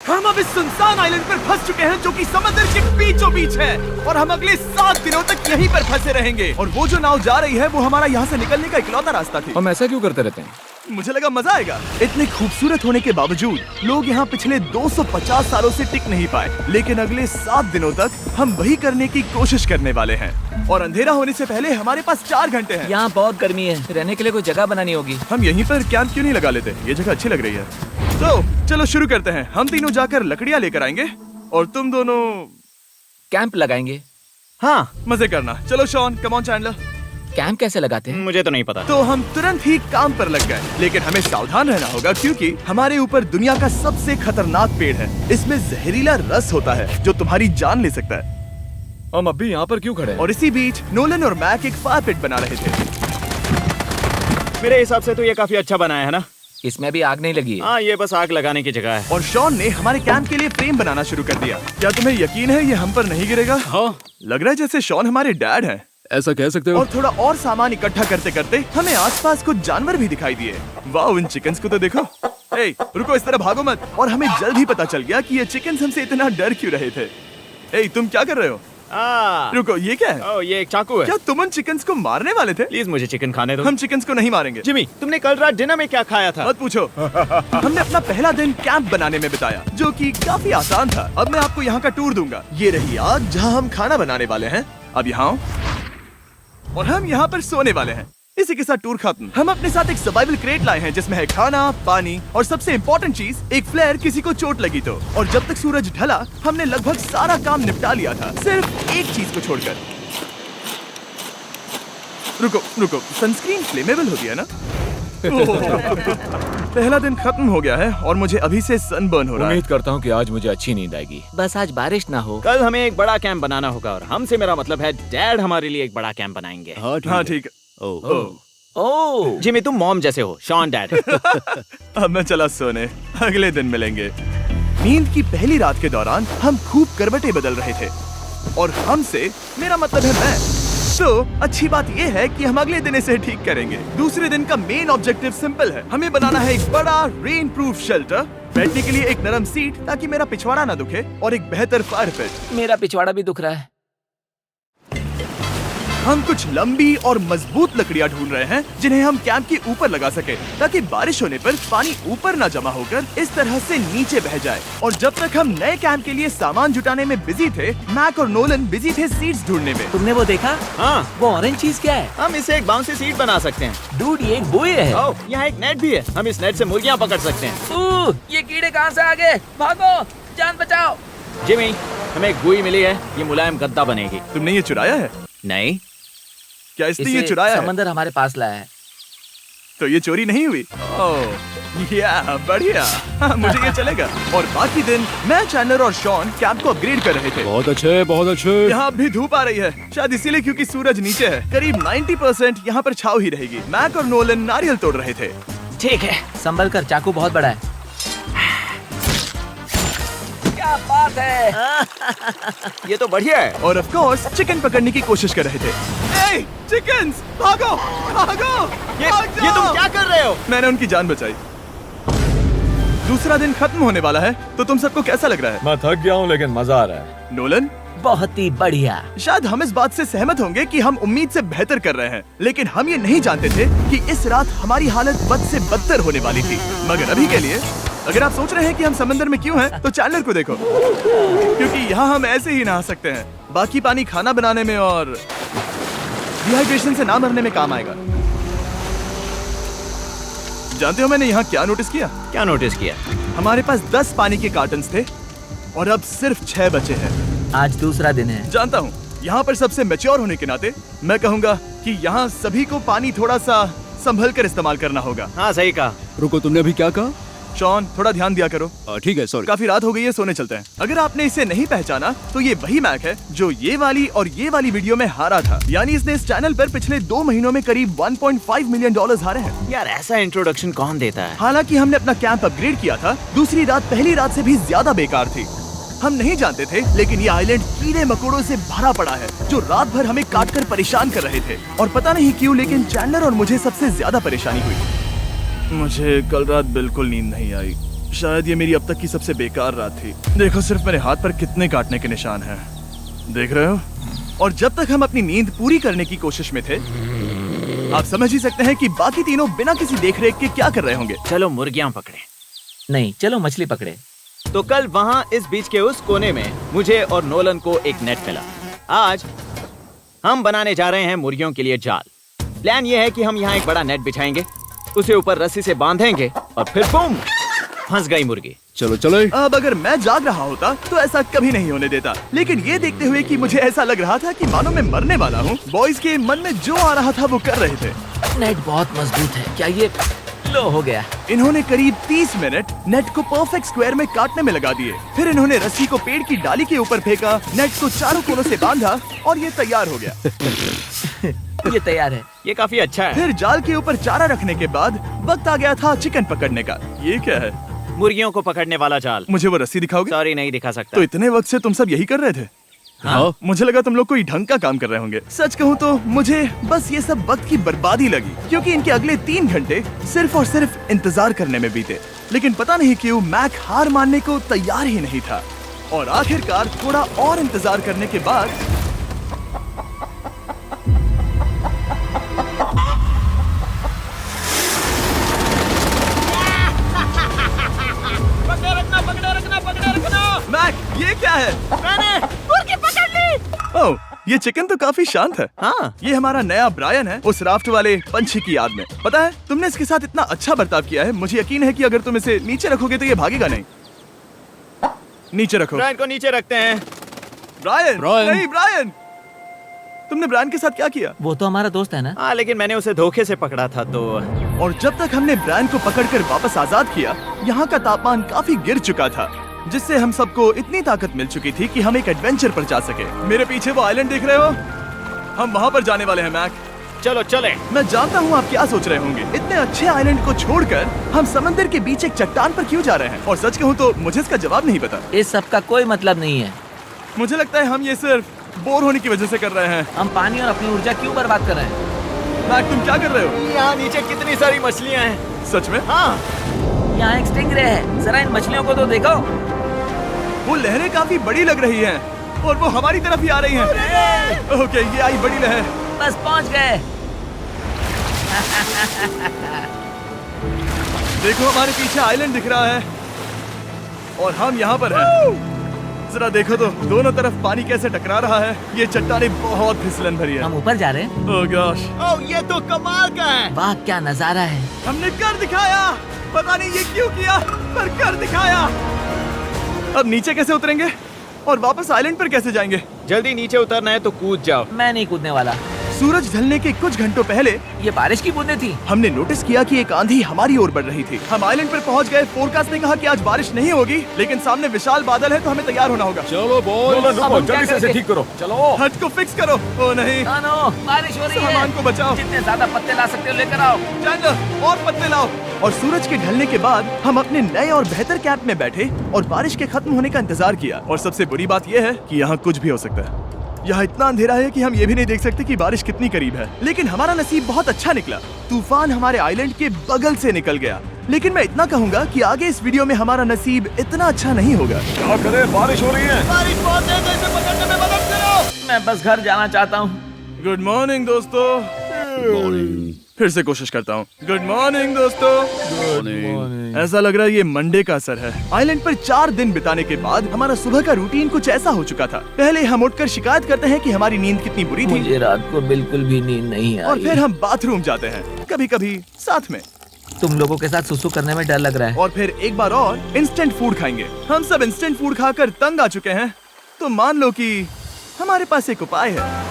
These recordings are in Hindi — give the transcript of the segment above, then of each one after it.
हम अब इस सुनसान आइलैंड पर फंस चुके हैं जो कि समंदर के बीचों बीच है और हम अगले 7 दिनों तक यहीं पर फंसे रहेंगे। और वो जो नाव जा रही है वो हमारा यहाँ से निकलने का इकलौता रास्ता थी। हम ऐसा क्यों करते रहते हैं? मुझे लगा मजा आएगा। इतने खूबसूरत होने के बावजूद लोग यहाँ पिछले 250 सालों से टिक नहीं पाए, लेकिन अगले 7 दिनों तक हम वही करने की कोशिश करने वाले हैं। और अंधेरा होने से पहले हमारे पास 4 घंटे हैं। यहाँ बहुत गर्मी है, रहने के लिए कोई जगह बनानी होगी। हम यहीं पर कैंप क्यों नहीं लगा लेते? ये जगह अच्छी लग रही है। तो चलो शुरू करते हैं। हम तीनों जाकर लकड़ियाँ लेकर आएंगे और तुम दोनों कैंप लगाएंगे। हाँ, मजे करना। चलो Shawn, come on Chandler. Camp कैसे लगाते हैं? मुझे तो नहीं पता। तो हम तुरंत ही काम पर लग गए, लेकिन हमें सावधान रहना होगा क्योंकि हमारे ऊपर दुनिया का सबसे खतरनाक पेड़ है। इसमें जहरीला रस होता है जो तुम्हारी जान ले सकता है। हम अभी यहाँ पर क्यों खड़े हैं? और इसी बीच नोलन और मैक एक फायर पिट बना रहे थे। मेरे हिसाब से तो ये काफी अच्छा बनाया है ना? इसमें भी आग नहीं लगी है। हाँ, ये बस आग लगाने की जगह है। और शॉन ने हमारे कैंप के लिए फ्रेम बनाना शुरू कर दिया। क्या तुम्हें यकीन है ये हम पर नहीं गिरेगा? हाँ। लग रहा है जैसे शॉन हमारे डैड हैं। ऐसा कह सकते हो? और थोड़ा और सामान इकट्ठा करते करते हमें आसपास कुछ जानवर भी दिखाई दिए। वाह, उन चिकन्स को तो देखो। ए, रुको, इस तरह भागो मत। और हमें जल्द ही पता चल गया कि ये चिकन्स हमसे इतना डर क्यों रहे थे। ए, तुम क्या कर रहे हो? रुको, ये क्या है? ओह, ये एक चाकू है। क्या तुम उन चिकन्स को मारने वाले थे? प्लीज मुझे चिकन खाने दो। हम चिकन्स को नहीं मारेंगे। जिमी, तुमने कल रात डिनर में क्या खाया था? मत पूछो। हमने अपना पहला दिन कैंप बनाने में बिताया, जो कि काफी आसान था। अब मैं आपको यहाँ का टूर दूंगा। ये रही आग जहाँ हम खाना बनाने वाले हैं। अब यहाँ और हम यहाँ पर सोने वाले हैं। इसी के साथ टूर खत्म। हम अपने साथ एक सर्वाइवल क्रेट लाए हैं जिसमें है खाना, पानी और सबसे इम्पोर्टेंट चीज एक फ्लेयर, किसी को चोट लगी तो। और जब तक सूरज ढला हमने लगभग सारा काम निपटा लिया था, सिर्फ एक चीज को छोड़कर। रुको, सनस्क्रीन फ्लेमेबल होती है ना? पहला दिन खत्म हो गया है और मुझे अभी से सनबर्न हो रहा है। उम्मीद करता हूँ कि आज मुझे अच्छी नींद आएगी। बस आज बारिश ना हो। कल हमें एक बड़ा कैंप बनाना होगा और हमसे मेरा मतलब है डैड हमारे लिए एक बड़ा कैंप बनाएंगे। हाँ ठीक है। ओह, जिमी, तुम मॉम जैसे हो, शॉन डैड। अब मैं चला सोने, अगले दिन मिलेंगे। नींद की पहली रात के दौरान हम खूब करवटें बदल रहे थे और हमसे मेरा मतलब है मैं। तो अच्छी बात यह है कि हम अगले दिन इसे ठीक करेंगे। दूसरे दिन का मेन ऑब्जेक्टिव सिंपल है। हमें बनाना है एक बड़ा रेन प्रूफ शेल्टर, बैठने के लिए एक नरम सीट ताकि मेरा पिछवाड़ा ना दुखे और एक बेहतर फायर पिट। मेरा पिछवाड़ा भी दुख रहा है। हम कुछ लंबी और मजबूत लकड़ियां ढूंढ रहे हैं जिन्हें हम कैंप के ऊपर लगा सके ताकि बारिश होने पर पानी ऊपर ना जमा होकर इस तरह से नीचे बह जाए। और जब तक हम नए कैंप के लिए सामान जुटाने में बिजी थे, मैक और नोलन बिजी थे सीड्स ढूंढने में। तुमने वो देखा? हाँ, वो ऑरेंज चीज क्या है? हम इसे एक बाउंसी सीट बना सकते हैं। डूड, ये एक बुए है। ओह, यहाँ एक नेट भी है। हम इस नेट से मुर्गियाँ पकड़ सकते हैं। ये कीड़े कहाँ से आ गए? भागो, जान बचाओ। जिमी, हमें एक बुई मिली है। ये मुलायम गद्दा बनेगी। तुमने ये चुराया है? नहीं। क्या इसने ये चुराया है? समंदर हमारे पास लाया है। तो ये चोरी नहीं हुई? ओह, या बढ़िया। हाँ, मुझे ये चलेगा। और बाकी दिन मैं, चैंडलर और शॉन कैंप को अपग्रेड कर रहे थे। बहुत अच्छे, बहुत अच्छे। यहाँ भी धूप आ रही है, शायद इसीलिए क्योंकि सूरज नीचे है। करीब 90% यहाँ पर छाव ही रहेगी। मैक और नोलन नारियल तोड़ रहे थे। ठीक है, संभल कर, चाकू बहुत बड़ा है। क्या बात है? ये तो बढ़िया है। और ऑफ कोर्स चिकन पकड़ने की कोशिश कर रहे थे। ए, चिकन्स, भागो, भागो, भाग ये तुम जाओ। क्या कर रहे हो? मैंने उनकी जान बचाई। दूसरा दिन खत्म होने वाला है, तो तुम सबको कैसा लग रहा है? मैं थक गया हूँ लेकिन मजा आ रहा है। नोलन, बहुत ही बढ़िया। शायद हम इस बात से सहमत होंगे कि हम उम्मीद से बेहतर कर रहे हैं, लेकिन हम ये नहीं जानते थे कि इस रात हमारी हालत बद से बदतर होने वाली थी। मगर अभी के लिए अगर आप सोच रहे हैं कि हम समंदर में क्यों हैं, तो चैंडलर को देखो, क्योंकि यहाँ हम ऐसे ही नहा सकते हैं। बाकी पानी खाना बनाने में और डिहाइड्रेशन से ना मरने में काम आएगा। जानते हो मैंने यहाँ क्या नोटिस किया? क्या नोटिस किया? हमारे पास 10 पानी के कार्टन्स थे और अब सिर्फ 6 बचे हैं। आज दूसरा दिन है। जानता हूँ, यहाँ पर सबसे मैच्योर होने के नाते मैं कहूँगा कि यहाँ सभी को पानी थोड़ा सा संभल कर इस्तेमाल करना होगा। हाँ, सही कहा। रुको, तुमने अभी क्या कहा? शॉन, थोड़ा ध्यान दिया करो। ठीक है, सॉरी। काफी रात हो गई है, सोने चलते हैं। अगर आपने इसे नहीं पहचाना तो ये वही मैक है जो ये वाली और ये वाली वीडियो में हारा था। यानी इसने इस चैनल पर पिछले 2 महीनों में करीब $1.5 मिलियन हारे हैं। यार, ऐसा इंट्रोडक्शन कौन देता है? हालांकि हमने अपना कैंप अपग्रेड किया था, दूसरी रात पहली रात से भी ज्यादा बेकार थी। हम नहीं जानते थे, लेकिन ये आइलैंड कीड़े मकोड़ों से भरा पड़ा है जो रात भर हमें काट कर परेशान कर रहे थे। और पता नहीं क्यों, लेकिन चैंडलर और मुझे सबसे ज्यादा परेशानी हुई। मुझे कल रात बिल्कुल नींद नहीं आई। शायद ये मेरी अब तक की सबसे बेकार रात थी। देखो सिर्फ मेरे हाथ पर कितने काटने के निशान हैं। देख रहे हो? और जब तक हम अपनी नींद पूरी करने की कोशिश में थे, आप समझ ही सकते हैं कि बाकी तीनों बिना किसी देखरेख के क्या कर रहे होंगे। चलो मुर्गियां पकड़े। नहीं, चलो मछली पकड़े। तो कल वहाँ इस बीच के उस कोने में मुझे और नोलन को एक नेट मिला। आज हम बनाने जा रहे हैं मुर्गियों के लिए जाल। प्लान ये है कि हम यहाँ एक बड़ा नेट बिछाएंगे, उसे ऊपर रस्सी से बांधेंगे और फिर बूम, फंस गई मुर्गी। चलो चलो। अब अगर मैं जाग रहा होता तो ऐसा कभी नहीं होने देता, लेकिन ये देखते हुए कि मुझे ऐसा लग रहा था कि मानो मैं मरने वाला हूँ, बॉयज के मन में जो आ रहा था वो कर रहे थे। नेट बहुत मजबूत है। क्या ये लो हो गया? इन्होंने करीब 30 मिनट नेट को परफेक्ट स्क्वायर में काटने में लगा दिए। फिर इन्होंने रस्सी को पेड़ की डाली के ऊपर फेंका, नेट को चारों कोनों से बांधा और ये तैयार हो गया। ये तैयार है। ये काफी अच्छा है। फिर जाल के ऊपर चारा रखने के बाद वक्त आ गया था चिकन पकड़ने का। ये क्या है? मुर्गियों को पकड़ने वाला जाल। मुझे वो रस्सी दिखाओगे? सॉरी, नहीं दिखा सकता। तो इतने वक्त से तुम सब यही कर रहे थे? हाँ। मुझे लगा तुम लोग कोई ढंग का काम कर रहे होंगे। सच कहूँ तो मुझे बस ये सब वक्त की बर्बादी लगी, क्योंकि इनके अगले 3 घंटे सिर्फ और सिर्फ इंतजार करने में बीते। लेकिन पता नहीं क्यों मैक हार मानने को तैयार ही नहीं था, और आखिरकार थोड़ा और इंतजार करने के बाद मैक, ये क्या है? मैंने मुर्गी पकड़ ली। ओह, ये चिकन तो काफी शांत है। हाँ। ये हमारा नया ब्रायन है, उस राफ्ट वाले पंछी की याद में। पता है, तुमने इसके साथ इतना अच्छा बर्ताव किया है, मुझे यकीन है कि अगर तुम इसे नीचे रखोगे तो ये भागेगा नहीं। नीचे रखो। ब्रायन को नीचे रखते हैं। Brian, Brian. नहीं ब्रायन। तुमने ब्रायन के साथ क्या किया? वो तो हमारा दोस्त है ना। हाँ, लेकिन मैंने उसे धोखे से पकड़ा था तो। और जब तक हमने ब्रायन को पकड़कर वापस आजाद किया, यहाँ का तापमान काफी गिर चुका था, जिससे हम सबको इतनी ताकत मिल चुकी थी कि हम एक एडवेंचर पर जा सके। मेरे पीछे वो आइलैंड देख रहे हो? हम वहाँ पर जाने वाले हैं मैक। चलो चले। मैं जानता हूँ आप क्या सोच रहे होंगे, इतने अच्छे आइलैंड को छोड़कर हम समंदर के बीच एक चट्टान पर क्यों जा रहे हैं? और सच कहूँ तो मुझे इसका जवाब नहीं पता। इस सब का कोई मतलब नहीं है। मुझे लगता है हम ये सिर्फ बोर होने की वजह से कर रहे हैं। हम पानी और अपनी ऊर्जा क्यों बर्बाद कर रहे हैं? मैक, तुम क्या कर रहे हो? यहाँ नीचे कितनी सारी मछलियाँ हैं। सच में? हाँ। यहाँ एक स्टिंगरे है, जरा इन मछलियों को तो देखो। वो लहरें काफी बड़ी लग रही हैं और वो हमारी तरफ ही आ रही हैं। ओके, ये आई बड़ी लहर। बस पहुँच गए। देखो हमारे पीछे आइलैंड दिख रहा है और हम यहाँ पर हैं। जरा देखो तो दोनों तरफ पानी कैसे टकरा रहा है। ये चट्टानें बहुत फिसलन भरी है। हम ऊपर जा रहे हैं। ओह गॉश, ओह, ये तो कमाल का है। वाह, क्या नजारा है। हमने कर दिखाया। पता नहीं ये क्यों किया, पर कर दिखाया। अब नीचे कैसे उतरेंगे और वापस आइलैंड पर कैसे जाएंगे? जल्दी नीचे उतरना है तो कूद जाओ। मैं नहीं कूदने वाला। सूरज ढलने के कुछ घंटों पहले ये बारिश की बूंदें थी। हमने नोटिस किया कि एक आंधी हमारी ओर बढ़ रही थी। हम आइलैंड पर पहुंच गए। फोरकास्ट ने कहा कि आज बारिश नहीं होगी, लेकिन सामने विशाल बादल है तो हमें तैयार होना होगा। चलो बॉय, अब हम क्या जल्दी से इसे करेंगे? ठीक करो। चलो। हट को फिक्स करो। ओ नहीं, नो, बारिश हो रही है। सामान को बचाओ। जितने ज्यादा पत्ते ला सकते हो लेकर आओ। चैंडलर, और पत्ते लाओ। और सूरज के ढलने के बाद हम अपने नए और बेहतर कैंप में बैठे और बारिश के खत्म होने का इंतजार किया। और सबसे बुरी बात यह है कि यहाँ कुछ भी हो सकता है। यहाँ इतना अंधेरा है कि हम ये भी नहीं देख सकते कि बारिश कितनी करीब है। लेकिन हमारा नसीब बहुत अच्छा निकला। तूफान हमारे आइलैंड के बगल से निकल गया। लेकिन मैं इतना कहूँगा कि आगे इस वीडियो में हमारा नसीब इतना अच्छा नहीं होगा। क्या करें, बारिश हो रही है। बारिश बहुत तेज है, इसे पकड़ने में मदद करो। मैं बस घर जाना चाहता हूँ। गुड मॉर्निंग दोस्तों। फिर से कोशिश करता हूँ। गुड मॉर्निंग दोस्तों। ऐसा लग रहा है ये मंडे का असर है। आइलैंड पर 4 दिन बिताने के बाद हमारा सुबह का रूटीन कुछ ऐसा हो चुका था। पहले हम उठकर शिकायत करते हैं कि हमारी नींद कितनी बुरी थी, मुझे रात को बिल्कुल भी नींद नहीं आई। और फिर हम बाथरूम जाते हैं, कभी कभी साथ में। तुम लोगों के साथ सुसु करने में डर लग रहा है। और फिर एक बार और इंस्टेंट फूड खाएंगे। हम सब इंस्टेंट फूड खाकर तंग आ चुके हैं, तो मान लो कि हमारे पास एक उपाय है।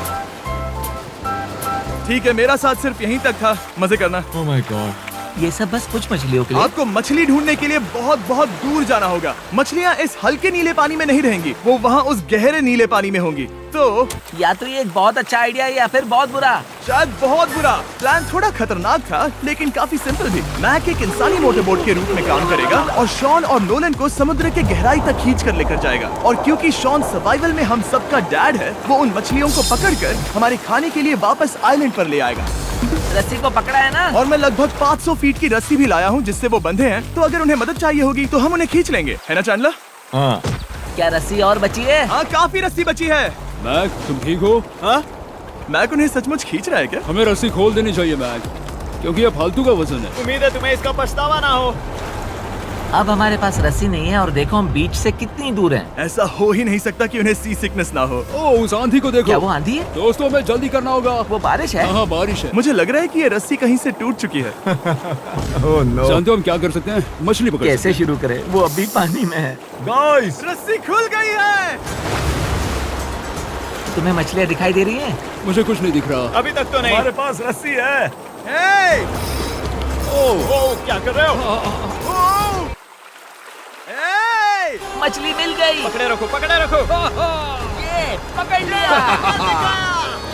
ठीक है, मेरा साथ सिर्फ यहीं तक था। मजे करना। Oh my God. ये सब बस कुछ मछलियों के लिए। आपको मछली ढूंढने के लिए बहुत बहुत दूर जाना होगा। मछलियाँ इस हल्के नीले पानी में नहीं रहेंगी, वो वहाँ उस गहरे नीले पानी में होंगी। तो या तो ये एक बहुत अच्छा आइडिया है या फिर बहुत बुरा। शायद बहुत बुरा। प्लान थोड़ा खतरनाक था, लेकिन काफी सिंपल भी। मैक एक इंसानी मोटरबोट के रूप में काम करेगा और शॉन और नोलन को समुद्र के गहराई तक खींच कर लेकर जाएगा। और क्योंकि शॉन सर्वाइवल में हम सबका डैड है, वो उन मछलियों को पकड़कर हमारे खाने के लिए वापस आइलैंड पर ले आएगा। रस्सी को पकड़ा है ना? और मैं लगभग 500 फीट की रस्सी भी लाया हूँ जिससे वो बंधे हैं, तो अगर उन्हें मदद चाहिए होगी तो हम उन्हें खींच लेंगे, है ना चैंडलर? हाँ। क्या रस्सी और बची है? हाँ, काफी रस्सी बची है। मैक, तुम ठीक हो? हाँ? मैक उन्हें सचमुच खींच रहा है क्या? हमें रस्सी खोल देनी चाहिए मैक, क्योंकि ये फालतू का वजन है। उम्मीद है तुम्हें इसका पछतावा ना हो। अब हमारे पास रस्सी नहीं है और देखो हम बीच से कितनी दूर हैं। ऐसा हो ही नहीं सकता कि उन्हें सी सिकनेस ना हो। ओह, उस आंधी को देखो। क्या वो आंधी है? दोस्तों, हमें जल्दी करना होगा। वो बारिश है? हाँ, बारिश है। मुझे लग रहा है कि ये रस्सी कहीं से टूट चुकी है। Oh no. जानते हो हम क्या कर सकते हैं? मछली पकड़ कैसे शुरू करें? वो अभी पानी में है। गाइस, रस्सी खुल गई है। तुम्हें मछलियाँ दिखाई दे रही हैं? मुझे कुछ नहीं दिख रहा। अभी तक तो नहीं। हमारे पास रस्सी है। हे! ओह, क्या कर रहे हो? ओह! हे! मछली मिल गई। पकड़े रखो, पकड़े रखो। ये पकड़ लिया।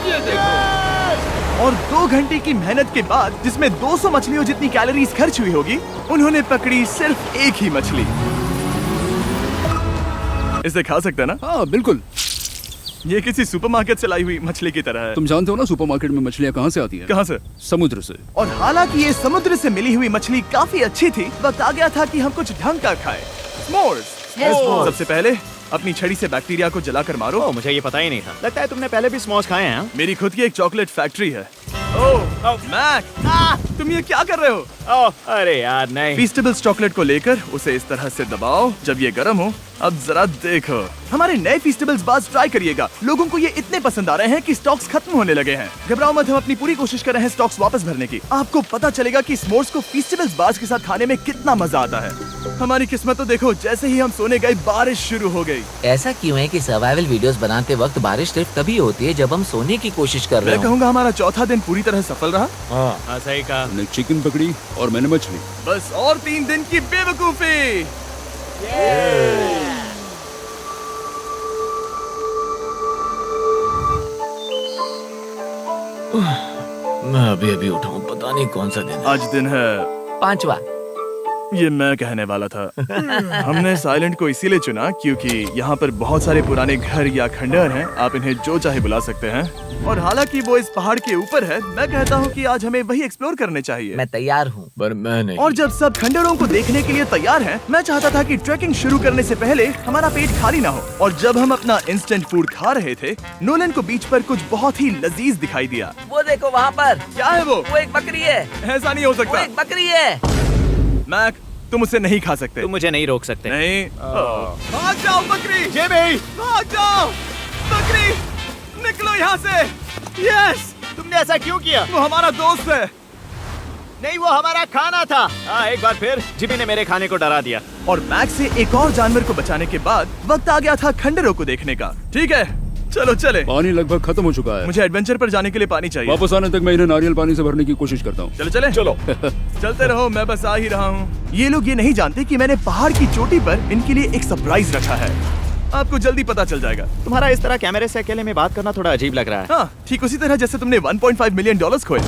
ये देखो। और 2 घंटे की मेहनत के बाद, जिसमें 200 मछलियों जितनी कैलोरीज खर्च हुई होगी, उन्होंने पकड़ी सिर्फ एक ही मछली। इसे खा सकते हैं ना? हाँ, बिल्कुल। ये किसी सुपरमार्केट से लाई हुई मछली की तरह है। तुम जानते हो ना सुपरमार्केट में मछलियाँ कहाँ से आती हैं? कहाँ से? समुद्र से। और हालांकि ये समुद्र से मिली हुई मछली काफी अच्छी थी, वक्त आ गया था कि हम कुछ ढंग का खाएं। स्मोर्स। सबसे पहले अपनी छड़ी से बैक्टीरिया को जलाकर मारो। ओह, मुझे ये पता ही नहीं था। लगता है तुमने पहले भी स्मोक्स खाए हैं। मेरी खुद की एक चॉकलेट फैक्ट्री है। ओह मैक, तुम ये क्या कर रहे हो? ओह, अरे यार नहीं। फीस्टेबल्स चॉकलेट को लेकर उसे इस तरह से दबाओ जब ये गर्म हो। अब जरा देखो, हमारे नए फीस्टेबल्स बार्स ट्राई करिएगा। लोगों को ये इतने पसंद आ रहे हैं कि स्टॉक्स खत्म होने लगे हैं। घबराओ मत, हम अपनी पूरी कोशिश कर रहे हैं स्टॉक्स वापस भरने की। आपको पता चलेगा कि स्मोर्स को फीस्टेबल्स बार्स के साथ खाने में कितना मजा आता है। हमारी किस्मत तो देखो, जैसे ही हम सोने गए बारिश शुरू हो गई। ऐसा क्यों है कि सर्वाइवल वीडियोस बनाते वक्त बारिश सिर्फ तभी होती है जब हम सोने की कोशिश कर रहे मैं हो? कहूँगा हमारा चौथा दिन पूरी तरह सफल रहा। हाँ, सही कहा। हमने चिकन पकड़ी और मैंने मछली। बस और 3 दिन की बेवकूफी। मैं अभी उठा हूँ, पता नहीं कौन सा दिन है। आज दिन है 5वां। ये मैं कहने वाला था। हमने इस आइलैंड को इसीलिए चुना क्योंकि यहाँ पर बहुत सारे पुराने घर या खंडहर हैं। आप इन्हें जो चाहे बुला सकते हैं। और हालांकि वो इस पहाड़ के ऊपर है, मैं कहता हूँ कि आज हमें वही एक्सप्लोर करने चाहिए। मैं तैयार हूँ। पर मैं नहीं। और जब सब खंडहरों को देखने के लिए तैयार हैं, मैं चाहता था कि ट्रैकिंग शुरू करने से पहले हमारा पेट खाली ना हो। और जब हम अपना इंस्टेंट फूड खा रहे थे, नोलन को बीच पर कुछ बहुत ही लजीज दिखाई दिया। वो देखो वहाँ पर। क्या है वो? वो एक बकरी है। ऐसा नहीं हो वो सकता। एक बकरी है। मैक, तुम उसे नहीं खा सकते। तुम मुझे नहीं रोक सकते। नहीं। भाग जाओ बकरी। जेबी, भाग जाओ बकरी, निकलो यहाँ से। यस, तुमने ऐसा क्यों किया? वो हमारा दोस्त है। नहीं, वो हमारा खाना था। एक बार फिर जिमी ने मेरे खाने को डरा दिया। और मैक से एक और जानवर को बचाने के बाद वक्त आ गया था खंडहरों को देखने का। ठीक है, चलो चले। पानी लगभग खत्म हो चुका है। मुझे एडवेंचर पर जाने के लिए पानी चाहिए। वापस आने तक मैं इन्हें नारियल पानी से भरने की कोशिश करता हूँ। चलो चले। चलो। चलते रहो, मैं बस आ ही रहा हूँ। ये लोग ये नहीं जानते कि मैंने पहाड़ की चोटी पर इनके लिए एक सरप्राइज रखा है। आपको जल्दी पता चल जाएगा। तुम्हारा इस तरह कैमरे से अकेले में बात करना थोड़ा अजीब लग रहा है। हाँ, ठीक उसी तरह जैसे तुमने $1.5 मिलियन खोए।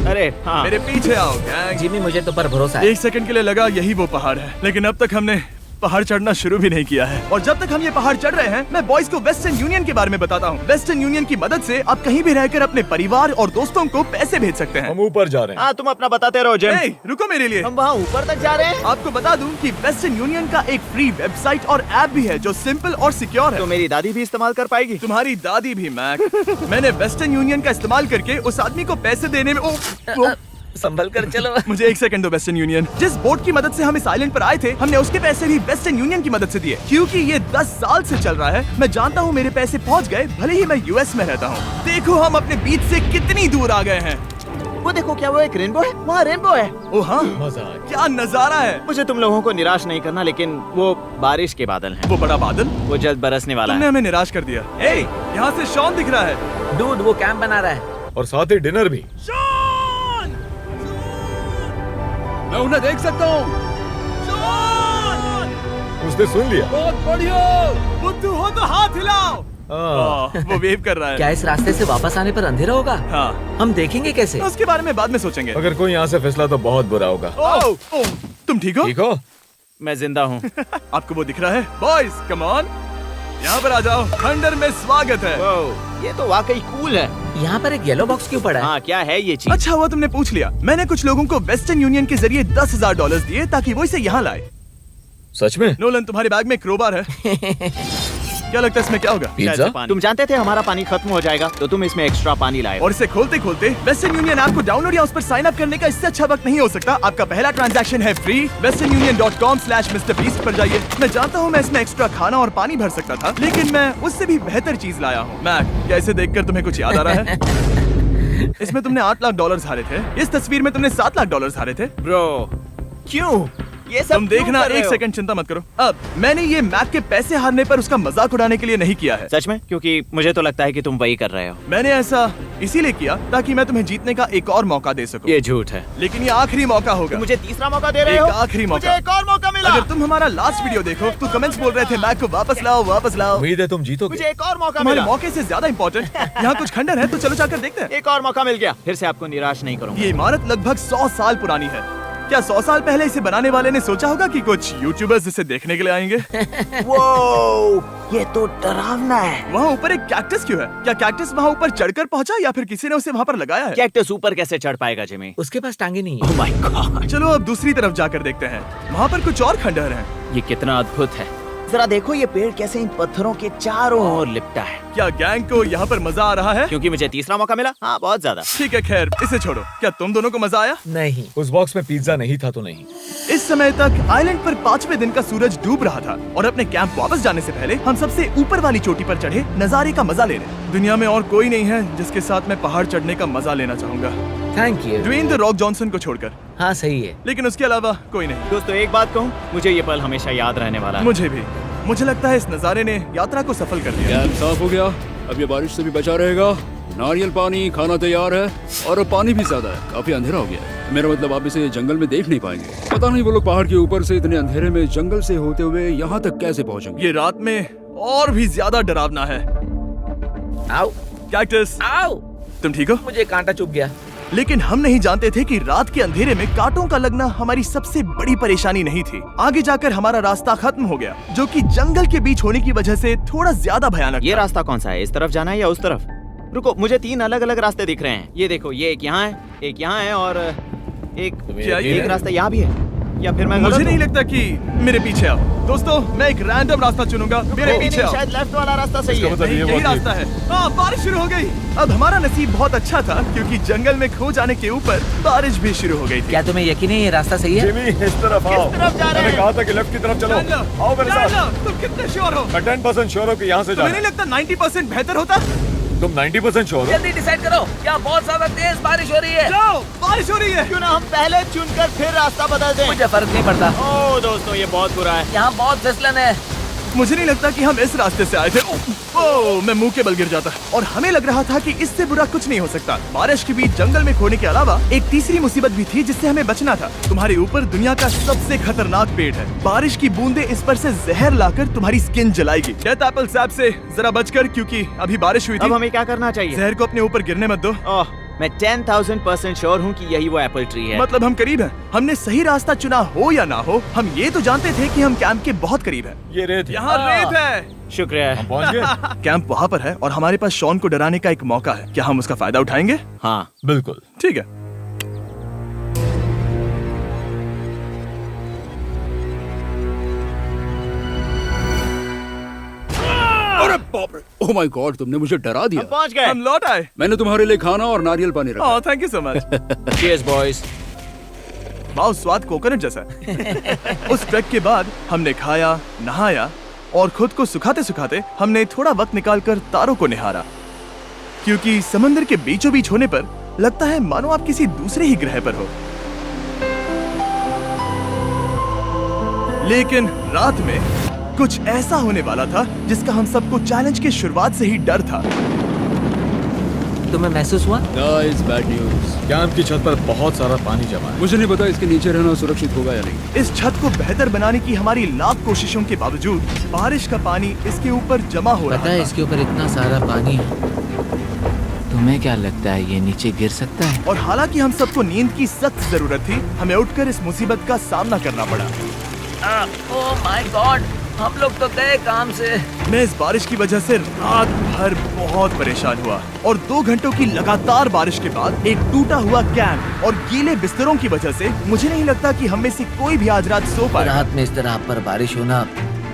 अरे हाँ। मेरे पीछे आओ गैंग। जिमी, मुझे तो पर भरोसा है। 1 सेकंड के लिए लगा यही वो पहाड़ है, लेकिन अब तक हमने पहाड़ चढ़ना शुरू भी नहीं किया है। और जब तक हम ये पहाड़ चढ़ रहे हैं, मैं बॉयज को वेस्टर्न यूनियन के बारे में बताता हूँ। वेस्टर्न यूनियन की मदद से आप कहीं भी रहकर अपने परिवार और दोस्तों को पैसे भेज सकते हैं। हम ऊपर जा रहे हैं। हाँ, तुम अपना बताते रहो जेम। Hey, रुको मेरे लिए। हम वहाँ ऊपर तक जा रहे हैं। आपको बता दूं कि वेस्टर्न यूनियन का एक फ्री वेबसाइट और ऐप भी है जो सिंपल और सिक्योर है। तो मेरी दादी भी इस्तेमाल कर पाएगी। तुम्हारी दादी भी मैक। मैंने वेस्टर्न यूनियन का इस्तेमाल करके उस आदमी को पैसे देने में संभल कर चलो। मुझे 1 सेकंड दो। वेस्टर्न यूनियन, जिस बोट की मदद से हम इस आइलैंड पर आए थे, हमने उसके पैसे भी वेस्टर्न यूनियन की मदद से दिए। क्योंकि ये 10 साल से चल रहा है, मैं जानता हूँ मेरे पैसे पहुँच गए, भले ही मैं यूएस में रहता हूँ। देखो हम अपने बीच से कितनी दूर आ गए हैं। वो देखो, क्या वो एक रेनबो है? वहाँ रेनबो है। ओ हाँ, मजा क्या नजारा है। मुझे तुम लोगों को निराश नहीं करना, लेकिन वो बारिश के बादल हैं। वो बड़ा बादल, वो जल्द बरसने वाला तुमने है। हमें निराश कर दिया। ए, यहाँ से शॉन दिख रहा है। डूड, वो कैंप बना रहा है। और साथ ही डिनर भी। शॉन! मैं उन्हें देख सकता हूँ। शॉन! उसने सुन लिया। बहुत बढ़िया। बुद्धू हो तो हाथ हिलाओ। वो वेव कर रहा है। क्या इस रास्ते से वापस आने पर अंधेरा होगा? हाँ, हम देखेंगे कैसे? उसके बारे में बाद में सोचेंगे। अगर कोई यहाँ से फिसला तो बहुत बुरा होगा। तुम ठीक हो? ठीक हो? मैं जिंदा हूँ। आपको वो दिख रहा है? Boys, come on. यहाँ पर आ जाओ, खंडर में स्वागत है। वाह, ये तो वाकई कूल है। यहाँ पर एक येलो बॉक्स क्यों पड़ा है? हाँ, क्या है ये चीज? अच्छा हुआ तुमने पूछ लिया। मैंने कुछ लोगों को वेस्टर्न यूनियन के जरिए $10,000 दिए ताकि वो इसे यहाँ लाए। सच में? नोलन, तुम्हारे बैग में क्रोबार है। क्या लगता है इसमें क्या होगा? पिज्जा? पानी। तुम जानते थे हमारा पानी खत्म हो जाएगा, तो तुम इसमें एक्स्ट्रा पानी लाए। और इसे खोलते खोलते वेस्टर्न यूनियन ऐप को डाउनलोड या उस पर साइन अप करने का इससे अच्छा वक्त नहीं हो सकता। आपका पहला ट्रांजैक्शन है फ्री। westernunion.com/MrBeast पर जाइए। मैं जानता हूँ मैं इसमें एक्स्ट्रा खाना और पानी भर सकता था, लेकिन मैं उससे भी बेहतर चीज लाया हूँ। मैक, क्या इसे देखकर तुम्हें कुछ याद आ रहा है? इसमें तुमने $8 लाख हारे थे। इस तस्वीर में तुमने $7 लाख हारे थे। ब्रो, क्यों? ये सब तुम क्यों देखना, कर रहे एक हो? सेकंड चिंता मत करो। अब मैंने ये मैक के पैसे हारने पर उसका मजाक उड़ाने के लिए नहीं किया है। सच में? क्योंकि मुझे तो लगता है कि तुम वही कर रहे हो। मैंने ऐसा इसीलिए किया ताकि मैं तुम्हें जीतने का एक और मौका दे सकूं। ये झूठ है। लेकिन ये आखिरी मौका होगा। मुझे तीसरा मौका दे रहे एक हो? आखिरी मौका। मुझे एक और मौका मिला। अगर तुम हमारा लास्ट वीडियो देखो तो कमेंट्स बोल रहे थे मैक को वापस लाओ, वापस लाओ। उम्मीद है तुम जीतोगे। मुझे एक और मौका तुम्हारे मिला। मौके से ज्यादा इम्पोर्टेंट यहाँ कुछ खंडर है, तो चलो जाकर देखते हैं। एक और मौका मिल गया। फिर से आपको निराश नहीं करूंगा। ये इमारत लगभग 100 साल पुरानी है। क्या 100 साल पहले इसे बनाने वाले ने सोचा होगा कि कुछ यूट्यूबर्स इसे देखने के लिए आएंगे? वो ये तो डरावना है। वहाँ ऊपर एक कैक्टस क्यों है? क्या कैक्टस वहाँ ऊपर चढ़कर पहुँचा या फिर किसी ने उसे वहाँ पर लगाया है? कैक्टस ऊपर कैसे चढ़ पाएगा जिमी? उसके पास टांगे नहीं है। ओह माय गॉड, चलो अब दूसरी तरफ जाकर देखते हैं। वहाँ पर कुछ और खंडहर हैं। ये कितना अद्भुत है। जरा देखो ये पेड़ कैसे इन पत्थरों के चारों ओर लिपटा है। क्या गैंग को यहाँ पर मजा आ रहा है? क्योंकि मुझे तीसरा मौका मिला। हाँ, बहुत ज्यादा। ठीक है, खैर इसे छोड़ो। क्या तुम दोनों को मजा आया? नहीं। उस बॉक्स में पिज्जा नहीं था तो नहीं। इस समय तक आइलैंड पर 5वें दिन का सूरज डूब रहा था और अपने कैंप वापस जाने से पहले हम सबसे ऊपर वाली चोटी पर चढ़े नजारे का मजा ले रहे। दुनिया में और कोई नहीं है जिसके साथ मैं पहाड़ चढ़ने का मजा लेना चाहूंगा, thank you. Dwayne the Rock Johnson को छोड़कर। हाँ सही है। लेकिन उसके अलावा कोई नहीं। दोस्तों, एक बात कहूँ, मुझे ये पल हमेशा याद रहने वाला है। मुझे भी। मुझे लगता है इस नजारे ने यात्रा को सफल कर दिया। कैंप साफ हो गया, अब ये बारिश से भी बचा रहेगा। नारियल पानी, खाना तैयार है और अब पानी भी ज्यादा है। काफी अंधेरा हो गया है। मेरा मतलब आप इसे जंगल में देख नहीं पाएंगे। पता नहीं वो लोग पहाड़ के ऊपर से इतने अंधेरे में जंगल से होते हुए यहाँ तक कैसे पहुँचेंगे। ये रात में और भी ज्यादा डरावना है। आओ कैक्टस, आओ। तुम ठीक हो? मुझे कांटा चुभ गया। लेकिन हम नहीं जानते थे कि रात के अंधेरे में कांटों का लगना हमारी सबसे बड़ी परेशानी नहीं थी। आगे जाकर हमारा रास्ता खत्म हो गया, जो कि जंगल के बीच होने की वजह से थोड़ा ज्यादा भयानक ये था। रास्ता कौन सा है? इस तरफ जाना है या उस तरफ? रुको, मुझे 3 अलग अलग रास्ते दिख रहे हैं। ये देखो, ये एक यहाँ है, एक यहाँ है और क्या ये एक है? रास्ता यहाँ भी है। या फिर मैं मुझे गलत नहीं हूँ? लगता कि मेरे पीछे आओ। दोस्तों, मैं एक रैंडम रास्ता चुनूंगा। मेरे नहीं, पीछे नहीं, आओ। शायद लेफ्ट वाला रास्ता सही है। नहीं, यही रास्ता है। हाँ, बारिश शुरू हो गई। अब हमारा नसीब बहुत अच्छा था क्योंकि जंगल में खो जाने के ऊपर बारिश भी शुरू हो गई थी। क्या तुम्हें यकीन है ये रास्ता सही है? जिमी, इस तरफ आओ। किस तरफ जा रहे मैंने हैं? कहा था कि लेफ्ट की तरफ चलो। आओ मेरे साथ। तुम कितने श्योर हो? मैं 10% श्योर हूँ कि यहाँ से तुम्हें जाना नहीं लगता 90% बेहतर होता? तुम 90% श्योर हो? जल्दी डिसाइड करो। क्या बहुत ज्यादा तेज बारिश हो रही है? जाओ, बारिश हो रही है। क्यों ना हम पहले चुनकर फिर रास्ता बदल दें? मुझे फर्क नहीं पड़ता। ओह दोस्तों, ये बहुत बुरा है। यहाँ बहुत फिसलन है। मुझे नहीं लगता कि हम इस रास्ते से आए थे। ओह, मैं मुंह के बल गिर जाता। और हमें लग रहा था कि इससे बुरा कुछ नहीं हो सकता। बारिश के बीच जंगल में खोने के अलावा एक तीसरी मुसीबत भी थी जिससे हमें बचना था। तुम्हारे ऊपर दुनिया का सबसे खतरनाक पेड़ है। बारिश की बूंदें इस पर से जहर लाकर तुम्हारी स्किन जलाएगी। डेथ एप्पल सैप से जरा बचकर, क्योंकि अभी बारिश हुई अब थी। हमें क्या करना चाहिए? जहर को अपने ऊपर गिरने मत दो। ओह, मैं 10,000% श्योर हूँ कि यही वो एप्पल ट्री है। मतलब हम करीब हैं। हमने सही रास्ता चुना हो या ना हो, हम ये तो जानते थे कि हम कैंप के बहुत करीब हैं। ये रेत है। यहाँ रेत है। शुक्रिया। हम पहुँच गए। कैंप वहाँ पर है और हमारे पास शॉन को डराने का एक मौका है। क्या हम उसका फायदा उठाएंगे? हाँ, बिल्कुल। ठीक है। अरे बाप रे, ओह माय गॉड, तुमने मुझे डरा हम दिया। पहुँच गए। हम लौट आए। मैंने तुम्हारे लिए खाना और नारियल पानी रखा। Oh, thank you so much. Cheers, boys। वाह, स्वाद कोकोनट जैसा है। उस ट्रैक के बाद हमने खाया, नहाया और खुद को सुखाते सुखाते हमने थोड़ा वक्त निकालकर तारों को निहारा, क्योंकि समंदर के बीचों बीच होने पर लगता है मानो आप किसी दूसरे ही ग्रह पर हो। लेकिन रात में कुछ ऐसा होने वाला था जिसका हम सबको चैलेंज के शुरुआत से ही डर था। तुम्हें महसूस हुआ? Guys, bad news. कैंप की छत पर बहुत सारा पानी जमा है। मुझे नहीं पता इसके नीचे रहना सुरक्षित होगा या नहीं। इस छत को बेहतर बनाने की हमारी लाख कोशिशों के बावजूद बारिश का पानी इसके ऊपर जमा हो रहा पता है था। इसके ऊपर इतना सारा पानी है। तुम्हें क्या लगता है ये नीचे गिर सकता है? और हालांकि हम सबको नींद की सख्त जरूरत थी, हमें उठकर इस मुसीबत का सामना करना पड़ा। ओह माय गॉड, हम लोग तो गए काम से। मैं इस बारिश की वजह से रात भर बहुत परेशान हुआ और 2 घंटों की लगातार बारिश के बाद एक टूटा हुआ कैंप और गीले बिस्तरों की वजह से मुझे नहीं लगता कि हम में से कोई भी आज रात सो पाएगा। रात में इस तरह पर बारिश होना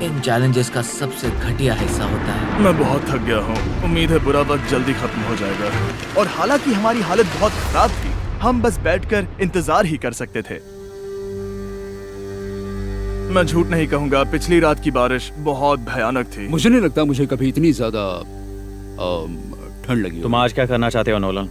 इन चैलेंजेस का सबसे घटिया हिस्सा होता है। मैं बहुत थक गया हूँ। उम्मीद है बुरा वक्त जल्दी खत्म हो जाएगा। और हालांकि हमारी हालत बहुत खराब थी, हम बस बैठकर इंतजार ही कर सकते थे। मैं झूठ नहीं कहूँगा, पिछली रात की बारिश बहुत भयानक थी। मुझे नहीं लगता मुझे कभी इतनी ज्यादा ठंड लगी हो। तुम आज क्या करना चाहते हो नोलन?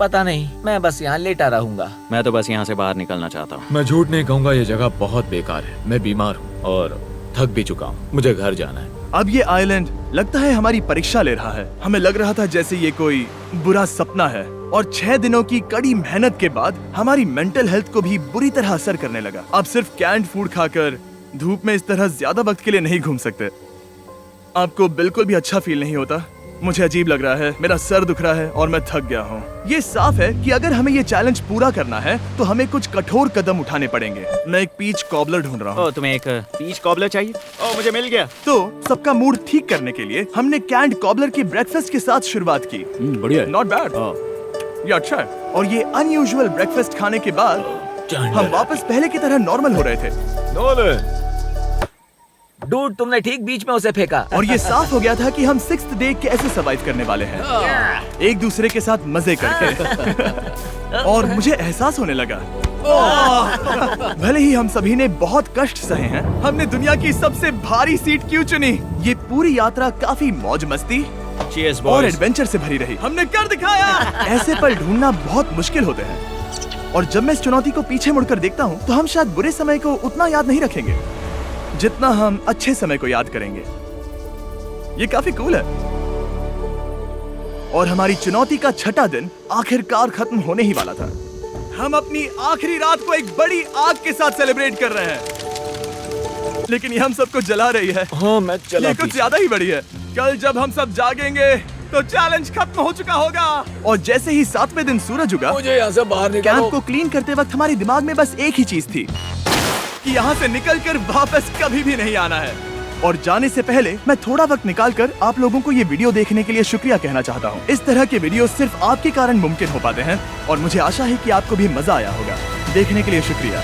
पता नहीं, मैं बस यहाँ लेटा रहूंगा। मैं तो बस यहाँ से बाहर निकलना चाहता हूँ। मैं झूठ नहीं कहूंगा, ये जगह बहुत बेकार है। मैं बीमार हूँ और थक भी चुका हूँ। मुझे घर जाना है। अब ये आइलैंड लगता है हमारी परीक्षा ले रहा है। हमें लग रहा था जैसे ये कोई बुरा सपना है और 6 दिनों की कड़ी मेहनत के बाद हमारी मेंटल हेल्थ को भी बुरी तरह असर करने लगा। अब सिर्फ कैंड फूड खाकर धूप में इस तरह ज्यादा वक्त के लिए नहीं घूम सकते। आपको बिल्कुल भी अच्छा फील नहीं होता? मुझे अजीब लग रहा है, मेरा सर दुख रहा है और मैं थक गया हूँ। ये साफ है कि अगर हमें ये चैलेंज पूरा करना है तो हमें कुछ कठोर कदम उठाने पड़ेंगे। मैं एक पीच कॉबलर ढूंढ रहा हूँ। तुम्हें एक पीच कॉबलर चाहिए? मुझे मिल गया। तो सबका मूड ठीक करने के लिए हमने कैंड कॉबलर के ब्रेकफास्ट के साथ शुरुआत की। बढ़िया है। नॉट बैड, ये अच्छा है। और ये अनयूजुअल ब्रेकफास्ट खाने के बाद हम वापस पहले की तरह नॉर्मल हो रहे थे। नोलन, डूड, तुमने ठीक बीच में उसे फेंका। और ये साफ हो गया था कि हम 6th डे कैसे सर्वाइव करने वाले हैं, एक दूसरे के साथ मजे करके। और मुझे एहसास होने लगा, भले ही हम सभी ने बहुत कष्ट सहे हैं, हमने दुनिया की सबसे भारी सीट क्यों चुनी? ये पूरी यात्रा काफी मौज मस्ती Cheers, और boys. एडवेंचर से भरी रही। हमने कर दिखाया। ऐसे पल ढूंढना बहुत मुश्किल होते हैं और जब मैं इस चुनौती को पीछे मुड़कर देखता हूँ तो हम शायद बुरे समय को उतना याद नहीं रखेंगे जितना हम अच्छे समय को याद करेंगे। ये काफी कूल है। और हमारी चुनौती का 6ठा दिन आखिरकार खत्म होने ही वाला था। हम अपनी आखिरी रात को एक बड़ी आग के साथ सेलिब्रेट कर रहे हैं, लेकिन ये हम सबको जला रही है। हाँ मैं चला। ये कुछ ज्यादा ही बड़ी है। कल जब हम सब जागेंगे तो चैलेंज खत्म हो चुका होगा। और जैसे ही 7वें दिन सूरज उगा, मुझे यहाँ से बाहर कैंप निकालो। को क्लीन करते वक्त हमारे दिमाग में बस एक ही चीज थी कि यहाँ से निकलकर वापस कभी भी नहीं आना है। और जाने से पहले मैं थोड़ा वक्त निकालकर आप लोगों को ये वीडियो देखने के लिए शुक्रिया कहना चाहता हूँ। इस तरह के वीडियो सिर्फ आपके कारण मुमकिन हो पाते हैं और मुझे आशा है कि आपको भी मजा आया होगा। देखने के लिए शुक्रिया।